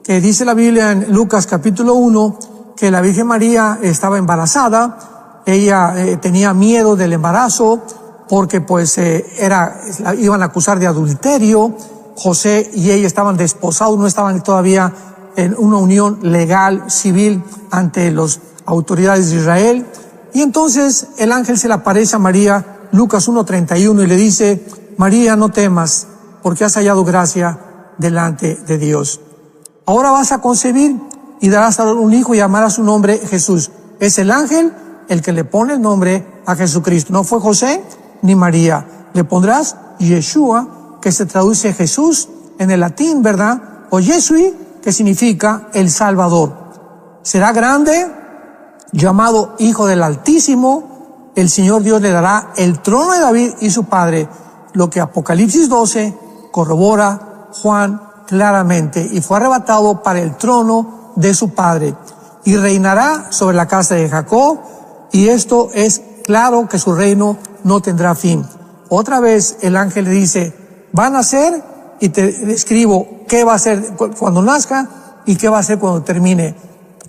que dice la Biblia en Lucas capítulo 1, que la Virgen María estaba embarazada. Ella tenía miedo del embarazo porque pues iban a acusar de adulterio. José y ella estaban desposados, no estaban todavía en una unión legal, civil, ante las autoridades de Israel. Y entonces el ángel se le aparece a María, Lucas 1:31, y le dice, María, no temas, porque has hallado gracia delante de Dios. Ahora vas a concebir y darás a un hijo y llamarás su nombre Jesús. Es el ángel el que le pone el nombre a Jesucristo. No fue José ni María. Le pondrás Yeshua, que se traduce Jesús en el latín, ¿verdad? O Yesui, que significa el Salvador. Será grande, llamado Hijo del Altísimo. El Señor Dios le dará el trono de David y su padre, lo que Apocalipsis 12 corrobora Juan claramente. Y fue arrebatado para el trono de su padre y reinará sobre la casa de Jacob, y esto es claro que su reino no tendrá fin. Otra vez el ángel le dice, va a nacer y te describo qué va a hacer cuando nazca y qué va a hacer cuando termine.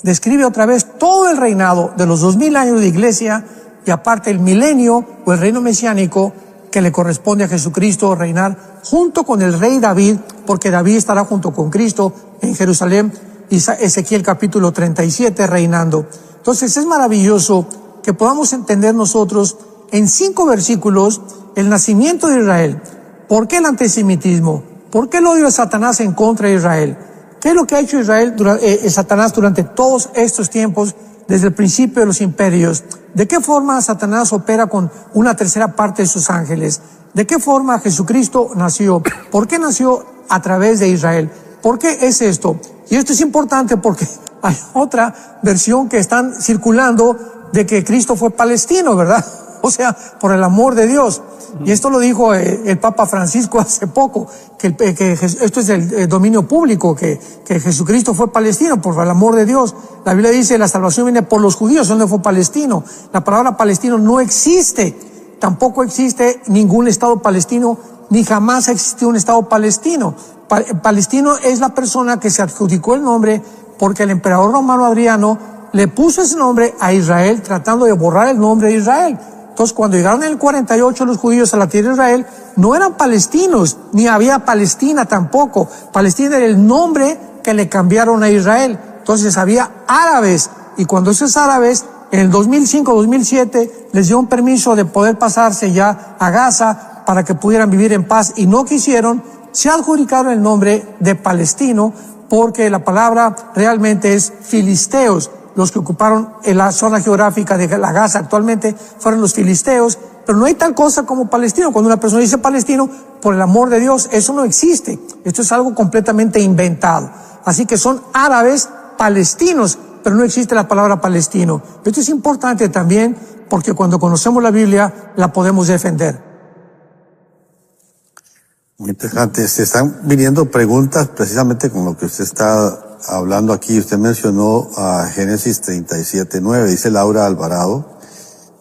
Describe otra vez todo el reinado de los 2000 años de iglesia y aparte el milenio o el reino mesiánico que le corresponde a Jesucristo reinar junto con el rey David, porque David estará junto con Cristo en Jerusalén, y Ezequiel capítulo 37 reinando. Entonces es maravilloso que podamos entender nosotros en 5 versículos el nacimiento de Israel. ¿Por qué el antisemitismo? ¿Por qué el odio de Satanás en contra de Israel? ¿Qué es lo que ha hecho Satanás durante todos estos tiempos, desde el principio de los imperios? ¿De qué forma Satanás opera con una tercera parte de sus ángeles? ¿De qué forma Jesucristo nació? ¿Por qué nació a través de Israel? ¿Por qué es esto? Y esto es importante porque hay otra versión que están circulando de que Cristo fue palestino, ¿verdad? O sea, por el amor de Dios. Y esto lo dijo el Papa Francisco hace poco, que esto es el dominio público, que Jesucristo fue palestino por el amor de Dios. La Biblia dice, la salvación viene por los judíos, donde fue palestino. La palabra palestino no existe. Tampoco existe ningún estado palestino, ni jamás ha existido un estado palestino. Palestino es la persona que se adjudicó el nombre porque el emperador romano Adriano le puso ese nombre a Israel, tratando de borrar el nombre de Israel. Entonces, cuando llegaron en el 48 los judíos a la tierra de Israel, no eran palestinos, ni había Palestina tampoco. Palestina era el nombre que le cambiaron a Israel. Entonces, había árabes, y cuando esos árabes, en el 2005-2007, les dio un permiso de poder pasarse ya a Gaza para que pudieran vivir en paz, y no quisieron, se adjudicaron el nombre de palestino, porque la palabra realmente es filisteos. Los que ocuparon en la zona geográfica de la Gaza actualmente fueron los filisteos, pero no hay tal cosa como palestino. Cuando una persona dice palestino, por el amor de Dios, eso no existe. Esto es algo completamente inventado. Así que son árabes palestinos, pero no existe la palabra palestino. Esto es importante también porque cuando conocemos la Biblia la podemos defender. Muy interesante. Se están viniendo preguntas precisamente con lo que usted está hablando aquí. Usted mencionó a Génesis 37:9, dice Laura Alvarado.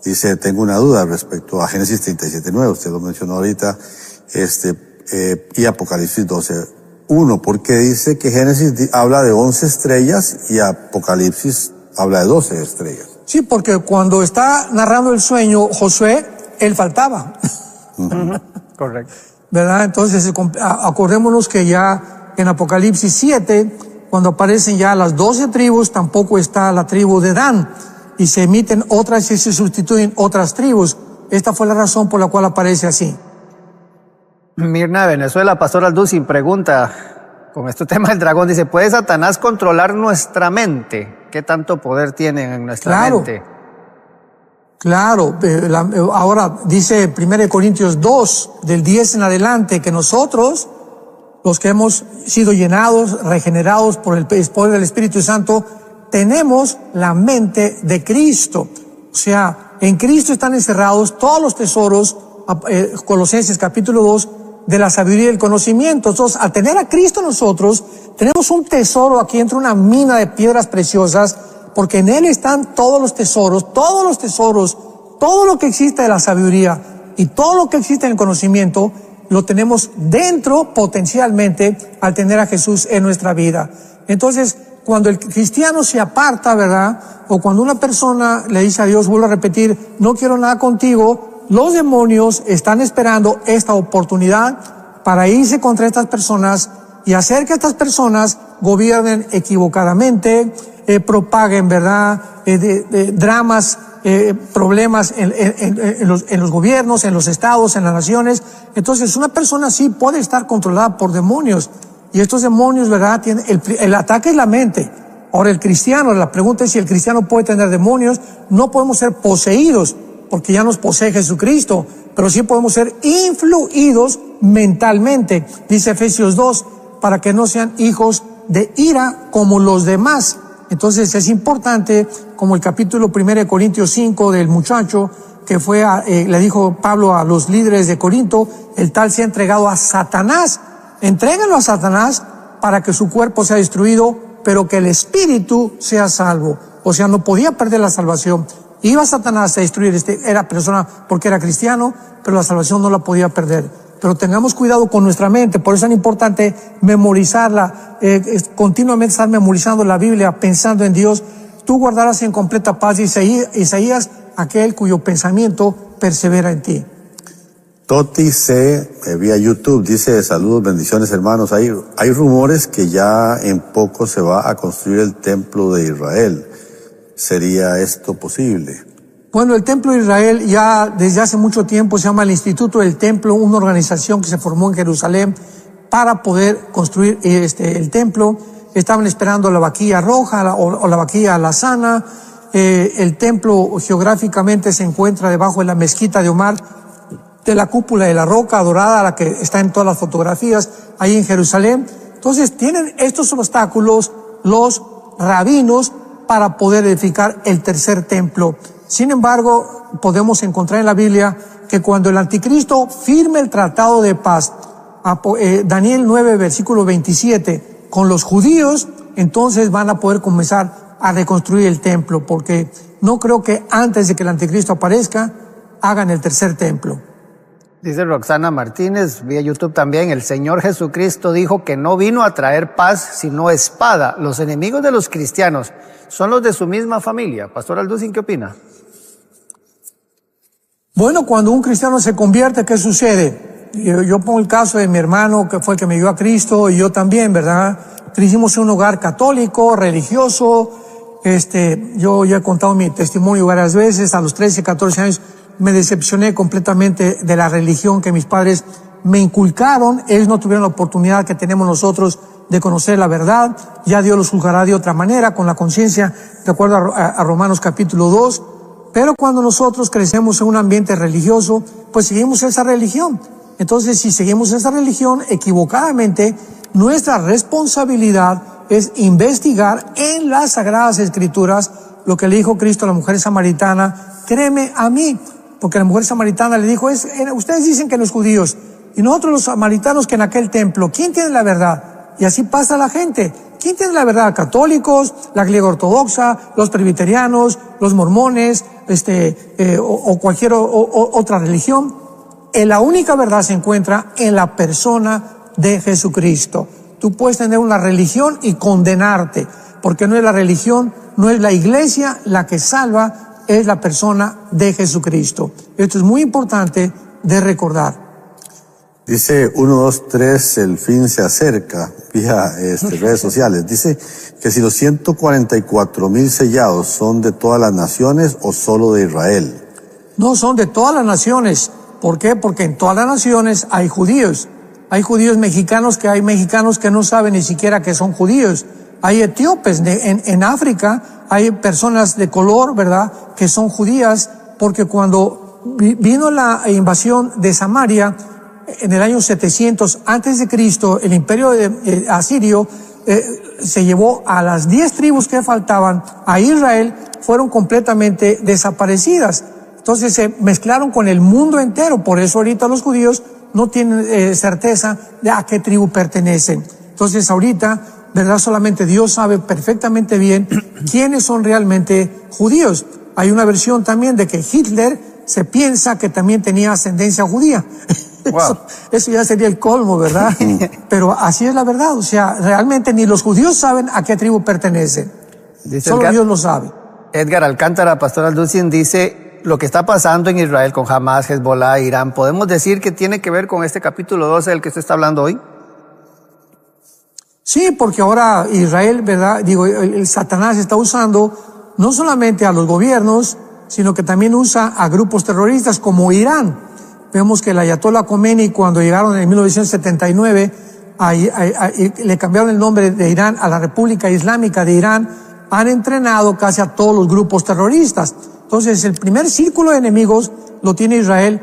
Dice, tengo una duda respecto a Génesis 37:9, usted lo mencionó ahorita, y Apocalipsis 12:1. ¿Por qué dice que Génesis habla de 11 estrellas y Apocalipsis habla de 12 estrellas? Sí, porque cuando está narrando el sueño Josué, él faltaba. Correcto. ¿Verdad? Entonces, acordémonos que ya en Apocalipsis 7, cuando aparecen ya las 12 tribus, tampoco está la tribu de Dan, y se emiten otras y se sustituyen otras tribus. Esta fue la razón por la cual aparece así. Mirna de Venezuela, Pastor Alducin, pregunta, con este tema del dragón, dice, ¿puede Satanás controlar nuestra mente? ¿Qué tanto poder tiene en nuestra mente? Claro, ahora dice 1 Corintios 2, del 10 en adelante, que nosotros, los que hemos sido llenados, regenerados por el poder del Espíritu Santo, tenemos la mente de Cristo. O sea, en Cristo están encerrados todos los tesoros, Colosenses capítulo 2, de la sabiduría y el conocimiento. Entonces, al tener a Cristo nosotros, tenemos un tesoro aquí entre una mina de piedras preciosas, porque en Él están todos los tesoros, todo lo que existe de la sabiduría y todo lo que existe en el conocimiento, lo tenemos dentro potencialmente al tener a Jesús en nuestra vida. Entonces, cuando el cristiano se aparta, ¿verdad? O cuando una persona le dice a Dios, vuelvo a repetir, no quiero nada contigo, los demonios están esperando esta oportunidad para irse contra estas personas y hacer que estas personas gobiernen equivocadamente, propaguen, ¿verdad? Dramas, problemas en los gobiernos, en los estados, en las naciones. Entonces, una persona así puede estar controlada por demonios. Y estos demonios, ¿verdad? El ataque es la mente. Ahora el cristiano, la pregunta es si el cristiano puede tener demonios. No podemos ser poseídos, porque ya nos posee Jesucristo, pero sí podemos ser influidos mentalmente. Dice Efesios 2, para que no sean hijos de ira como los demás. Entonces es importante, como el capítulo 1 de Corintios 5 del muchacho que fue, le dijo Pablo a los líderes de Corinto, el tal se ha entregado a Satanás. Entréguenlo a Satanás para que su cuerpo sea destruido, pero que el espíritu sea salvo. O sea, no podía perder la salvación. Iba Satanás a destruir era persona porque era cristiano, pero la salvación no la podía perder. Pero tengamos cuidado con nuestra mente, por eso es tan importante memorizarla, continuamente estar memorizando la Biblia, pensando en Dios. Tú guardarás en completa paz, Isaías, aquel cuyo pensamiento persevera en ti. Toti C, vía YouTube, dice: saludos, bendiciones hermanos. Hay rumores que ya en poco se va a construir el templo de Israel. ¿Sería esto posible? Bueno, el Templo de Israel ya desde hace mucho tiempo se llama el Instituto del Templo, una organización que se formó en Jerusalén para poder construir el templo. Estaban esperando la vaquilla roja o la vaquilla alazana. El templo geográficamente se encuentra debajo de la mezquita de Omar, de la cúpula de la roca dorada, la que está en todas las fotografías ahí en Jerusalén. Entonces tienen estos obstáculos los rabinos para poder edificar el tercer templo. Sin embargo, podemos encontrar en la Biblia que cuando el anticristo firme el tratado de paz, Daniel 9, versículo 27, con los judíos, entonces van a poder comenzar a reconstruir el templo, porque no creo que antes de que el anticristo aparezca, hagan el tercer templo. Dice Roxana Martínez, vía YouTube también: el Señor Jesucristo dijo que no vino a traer paz, sino espada. Los enemigos de los cristianos son los de su misma familia. Pastor Alducin, ¿qué opina? Bueno, cuando un cristiano se convierte, ¿qué sucede? Yo pongo el caso de mi hermano, que fue el que me dio a Cristo, y yo también, ¿verdad? Crecimos en un hogar católico, religioso. Yo ya he contado mi testimonio varias veces. A los 13, 14 años me decepcioné completamente de la religión que mis padres me inculcaron. Ellos no tuvieron la oportunidad que tenemos nosotros de conocer la verdad. Ya Dios los juzgará de otra manera, con la conciencia, de acuerdo a Romanos capítulo 2. Pero cuando nosotros crecemos en un ambiente religioso, pues seguimos esa religión. Entonces, si seguimos esa religión equivocadamente, nuestra responsabilidad es investigar en las Sagradas Escrituras lo que le dijo Cristo a la mujer samaritana: créeme a mí. Porque la mujer samaritana le dijo: ustedes dicen que los judíos, y nosotros los samaritanos que en aquel templo, ¿quién tiene la verdad? Y así pasa la gente. ¿Quién tiene la verdad? Católicos, la griega ortodoxa, los presbiterianos, los mormones, o cualquier otra religión. La única verdad se encuentra en la persona de Jesucristo. Tú puedes tener una religión y condenarte, porque no es la religión, no es la iglesia la que salva, es la persona de Jesucristo. Esto es muy importante de recordar. Dice 1, 2, 3, el fin se acerca, vía redes sociales. Dice que si los 144,000 sellados son de todas las naciones o solo de Israel. No, son de todas las naciones. ¿Por qué? Porque en todas las naciones hay judíos. Hay judíos mexicanos que hay mexicanos que no saben ni siquiera que son judíos. Hay etíopes en África, hay personas de color, ¿verdad?, que son judías, porque cuando vino la invasión de Samaria, en el año 700 antes de Cristo, el imperio asirio se llevó a las 10 tribus que faltaban a Israel, fueron completamente desaparecidas. Entonces se mezclaron con el mundo entero. Por eso ahorita los judíos no tienen certeza de a qué tribu pertenecen. Entonces ahorita, ¿verdad?, solamente Dios sabe perfectamente bien quiénes son realmente judíos. Hay una versión también de que Hitler se piensa que también tenía ascendencia judía. Wow. Eso ya sería el colmo, ¿verdad? Pero así es la verdad. O sea, realmente ni los judíos saben a qué tribu pertenecen. Solo Dios lo sabe. Edgar Alcántara, Pastor Alducin, dice: lo que está pasando en Israel con Hamas, Hezbollah, Irán, ¿podemos decir que tiene que ver con este capítulo 12 del que usted está hablando hoy? Sí, porque ahora Israel, ¿verdad?, el Satanás está usando no solamente a los gobiernos, sino que también usa a grupos terroristas como Irán. Vemos que el Ayatollah Khomeini, cuando llegaron en 1979, le cambiaron el nombre de Irán a la República Islámica de Irán, han entrenado casi a todos los grupos terroristas. Entonces, el primer círculo de enemigos lo tiene Israel.